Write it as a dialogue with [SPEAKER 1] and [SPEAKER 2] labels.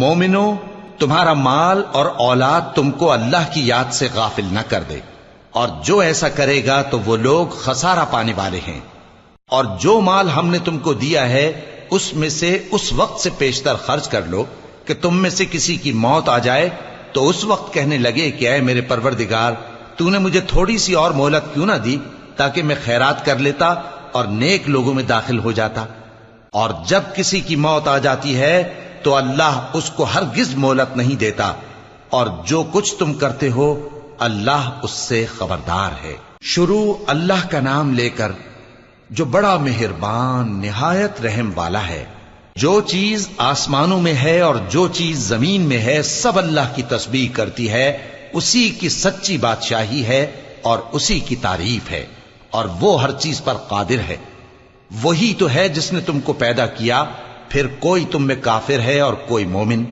[SPEAKER 1] مومنو، تمہارا مال اور اولاد تم کو اللہ کی یاد سے غافل نہ کر دے، اور جو ایسا کرے گا تو وہ لوگ خسارہ پانے والے ہیں۔ اور جو مال ہم نے تم کو دیا ہے اس میں سے اس وقت سے پیشتر خرچ کر لو کہ تم میں سے کسی کی موت آ جائے تو اس وقت کہنے لگے کہ اے میرے پروردگار، تو نے مجھے تھوڑی سی اور مہلت کیوں نہ دی تاکہ میں خیرات کر لیتا اور نیک لوگوں میں داخل ہو جاتا۔ اور جب کسی کی موت آ جاتی ہے تو اللہ اس کو ہرگز مہلت نہیں دیتا، اور جو کچھ تم کرتے ہو اللہ اس سے خبردار ہے۔ شروع اللہ کا نام لے کر جو بڑا مہربان نہایت رحم والا ہے۔ جو چیز آسمانوں میں ہے اور جو چیز زمین میں ہے سب اللہ کی تسبیح کرتی ہے، اسی کی سچی بادشاہی ہے اور اسی کی تعریف ہے، اور وہ ہر چیز پر قادر ہے۔ وہی تو ہے جس نے تم کو پیدا کیا، پھر کوئی تم میں کافر ہے اور کوئی مومن۔